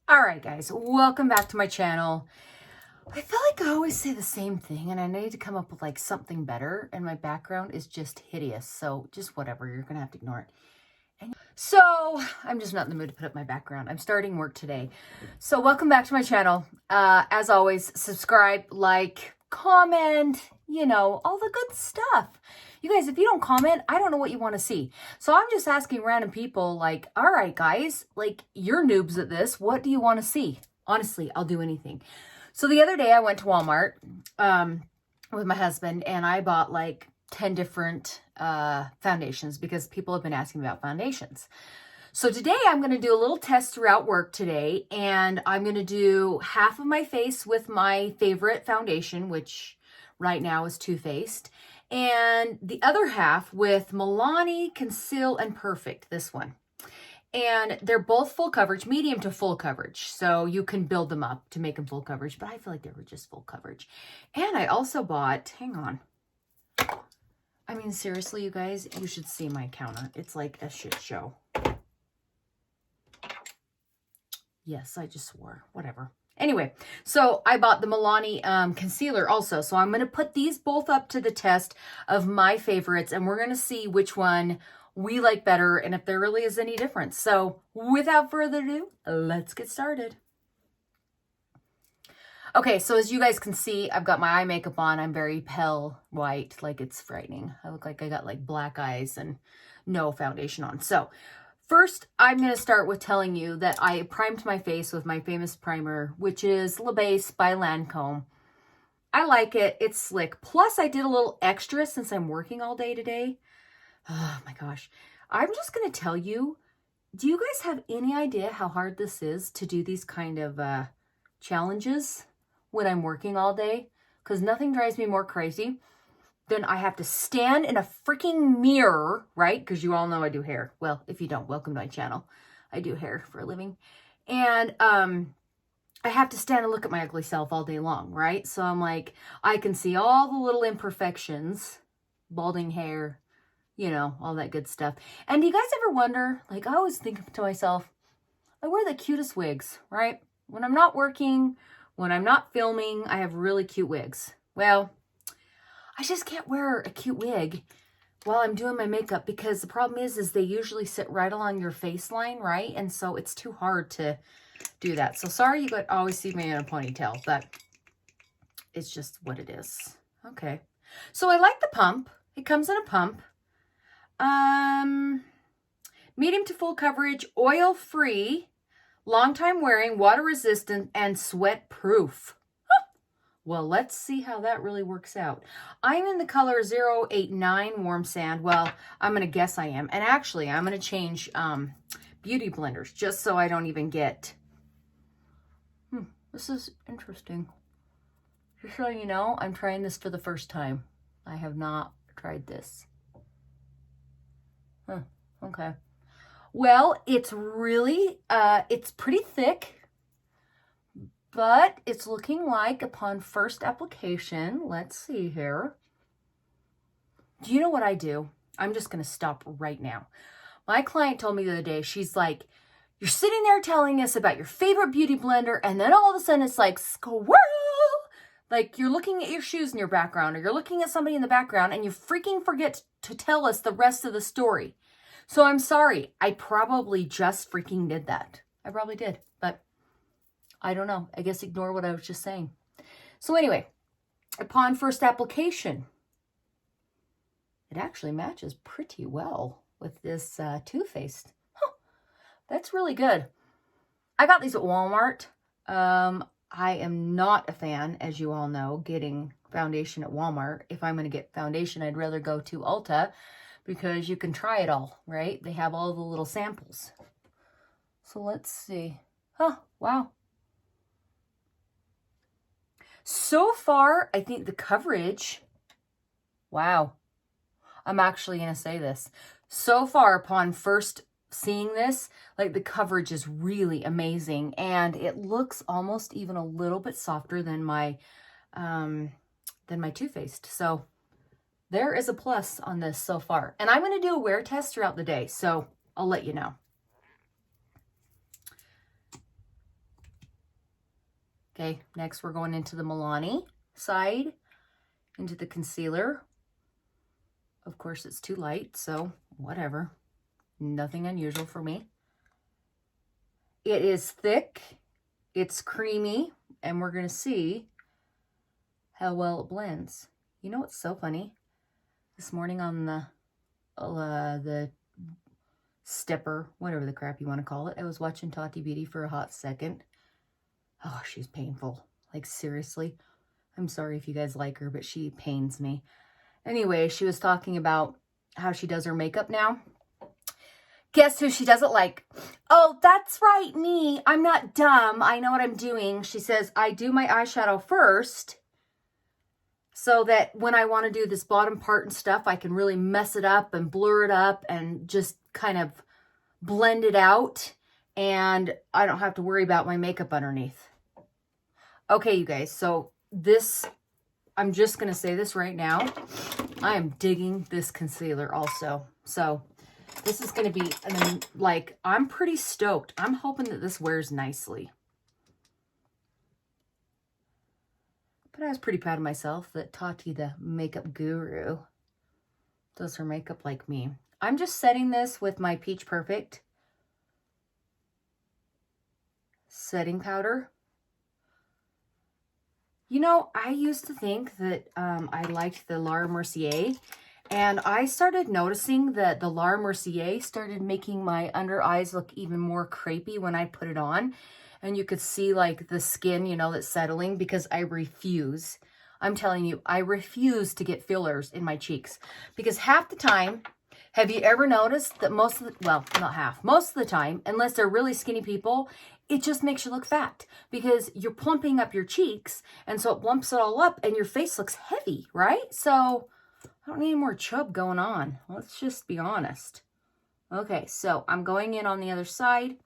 All right, guys, welcome back to my channel. I feel like I always say the same thing and I need to come up with like something better, and my background is just hideous. So just whatever, you're gonna have to ignore it. So I'm just not in the mood to put up my background. I'm starting work today. So welcome back to my channel. As always, subscribe, like, comment, all the good stuff. You guys, if you don't comment, I don't know what you want to see. So I'm just asking random people like, all right, guys, like you're noobs at this. What do you want to see? Honestly, I'll do anything. So the other day I went to Walmart with my husband and I bought like 10 different foundations because people have been asking me about foundations. So today I'm going to do a little test throughout work today, and I'm going to do half of my face with my favorite foundation, which right now is Too Faced, and the other half with Milani Conceal and Perfect, this one. And they're both full coverage, medium to full coverage. So you can build them up to make them full coverage, but I feel like they were just full coverage. And I also bought, hang on. I mean, seriously, you guys, you should see my counter. It's like a shit show. Yes, I just swore. Whatever. Anyway, so I bought the Milani concealer also. So I'm going to put these both up to the test of my favorites, and we're going to see which one we like better and if there really is any difference. So without further ado, let's get started. Okay, so as you guys can see, I've got my eye makeup on. I'm very pale white, like it's frightening. I look like I got like black eyes and no foundation on. So first, I'm going to start with telling you that I primed my face with my famous primer, which is La Base by Lancome. I like it. It's slick. Plus, I did a little extra since I'm working all day today. Oh my gosh. I'm just going to tell you, do you guys have any idea how hard this is to do these kind of challenges when I'm working all day? Because nothing drives me more crazy than I have to stand in a freaking mirror, right? Because you all know I do hair. Well, if you don't, welcome to my channel. I do hair for a living. And I have to stand and look at my ugly self all day long, right? So I'm like, I can see all the little imperfections, balding hair, all that good stuff. And do you guys ever wonder, like I always think to myself, I wear the cutest wigs, right? When I'm not working, when I'm not filming, I have really cute wigs. Well, I just can't wear a cute wig while I'm doing my makeup because the problem is they usually sit right along your face line, right? And so it's too hard to do that. So sorry you always see me in a ponytail, but it's just what it is. Okay. So I like the pump. It comes in a pump. Medium to full coverage, oil-free, long time wearing, water resistant, and sweat proof. Well, let's see how that really works out. I'm in the color 089 Warm Sand. Well, I'm going to guess I am. And actually, I'm going to change beauty blenders just so I don't even get... this is interesting. Just so you know, I'm trying this for the first time. I have not tried this. Okay. Well, it's really, it's pretty thick, but it's looking like upon first application, let's see here. Do you know what I do? I'm just going to stop right now. My client told me the other day, she's like, you're sitting there telling us about your favorite beauty blender, and then all of a sudden it's like, squirrel! Like you're looking at your shoes in your background, or you're looking at somebody in the background, and you freaking forget to tell us the rest of the story. So I'm sorry, I probably just freaking did that. I probably did, but I don't know. I guess ignore what I was just saying. So anyway, upon first application, it actually matches pretty well with this Too Faced. Huh, that's really good. I got these at Walmart. I am not a fan, as you all know, getting foundation at Walmart. If I'm going to get foundation, I'd rather go to Ulta, because you can try it all, right? They have all the little samples. So let's see. Oh, wow. So far, I think the coverage, wow. I'm actually going to say this. So far, upon first seeing this, like the coverage is really amazing. And it looks almost even a little bit softer than my Too Faced. So there is a plus on this so far. And I'm going to do a wear test throughout the day, so I'll let you know. Okay, next we're going into the Milani side, into the concealer. Of course, it's too light, so whatever. Nothing unusual for me. It is thick, it's creamy, and we're gonna see how well it blends. You know what's so funny? This morning on the stepper, whatever the crap you want to call it, I was watching Tati Beauty for a hot second. Oh, she's painful. Like, seriously. I'm sorry if you guys like her, but she pains me. Anyway, she was talking about how she does her makeup now. Guess who she doesn't like? Oh, that's right, me. I'm not dumb. I know what I'm doing. She says, I do my eyeshadow first so that when I want to do this bottom part and stuff, I can really mess it up and blur it up and just kind of blend it out. And I don't have to worry about my makeup underneath. Okay, you guys. So this, I'm just going to say this right now. I am digging this concealer also. So this is going to be, like, I'm pretty stoked. I'm hoping that this wears nicely. But I was pretty proud of myself that Tati, the makeup guru, does her makeup like me. I'm just setting this with my Peach Perfect setting powder. You know, I used to think that I liked the Laura Mercier, and I started noticing that the Laura Mercier started making my under eyes look even more crepey when I put it on. And you could see like the skin, you know, that's settling, because I refuse. I'm telling you, I refuse to get fillers in my cheeks, because half the time, have you ever noticed that most of the, well, not half, most of the time, unless they're really skinny people, it just makes you look fat because you're plumping up your cheeks. And so it plumps it all up and your face looks heavy, right? So I don't need any more chub going on. Let's just be honest. Okay, so I'm going in on the other side.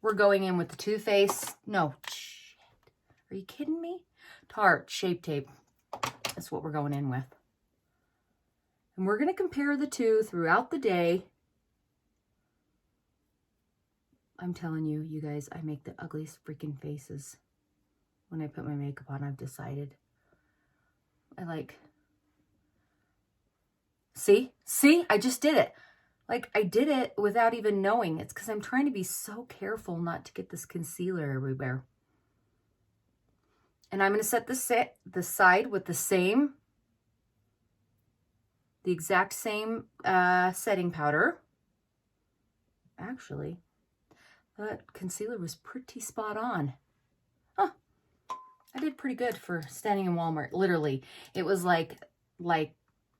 We're going in with the Too Faced. No, shit. Are you kidding me? Tarte Shape Tape. That's what we're going in with. And we're going to compare the two throughout the day. I'm telling you, you guys, I make the ugliest freaking faces when I put my makeup on, I've decided. I like... See? I just did it. Like, I did it without even knowing. It's because I'm trying to be so careful not to get this concealer everywhere. And I'm going to set the side with the exact same setting powder. Actually, that concealer was pretty spot on. Huh. I did pretty good for standing in Walmart. Literally, it was like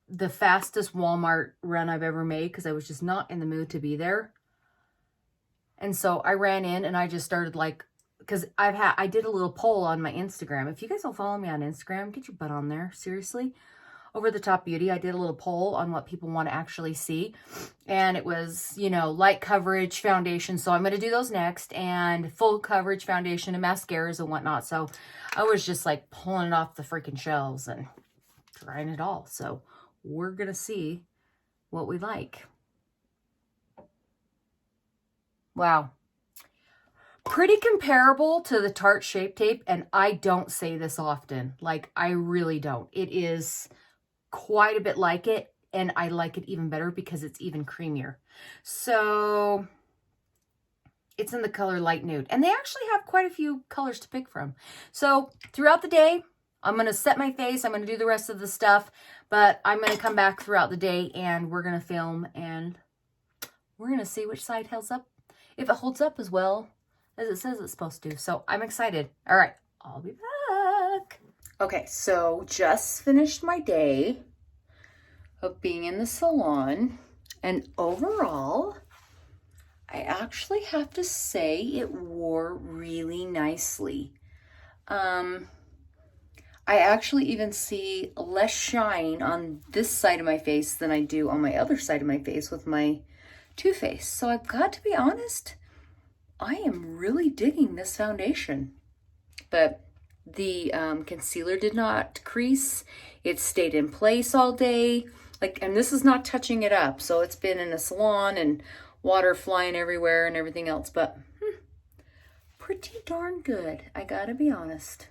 the fastest Walmart run I've ever made, because I was just not in the mood to be there. And so I ran in and I just started, like, because I did a little poll on my Instagram. If you guys don't follow me on Instagram, get your butt on there. Seriously. Over the Top Beauty, I did a little poll on what people want to actually see. And it was, you know, light coverage foundation. So I'm going to do those next. And full coverage foundation and mascaras and whatnot. So I was just like pulling it off the freaking shelves and trying it all. So we're going to see what we like. Wow. Pretty comparable to the Tarte Shape Tape. And I don't say this often. Like, I really don't. It is quite a bit like it, and I like it even better because it's even creamier. So it's in the color light nude, and they actually have quite a few colors to pick from. So throughout the day, I'm going to set my face, I'm going to do the rest of the stuff, but I'm going to come back throughout the day and we're going to film, and we're going to see which side holds up, if it holds up as well as it says it's supposed to. So I'm excited. All right, I'll be back. Okay, so just finished my day of being in the salon, and overall, I actually have to say it wore really nicely. I actually even see less shine on this side of my face than I do on my other side of my face with my Too Faced. So I've got to be honest, I am really digging this foundation. But the concealer did not crease. It stayed in place all day. Like, and this is not touching it up. So it's been in a salon and water flying everywhere and everything else. But pretty darn good, I gotta be honest.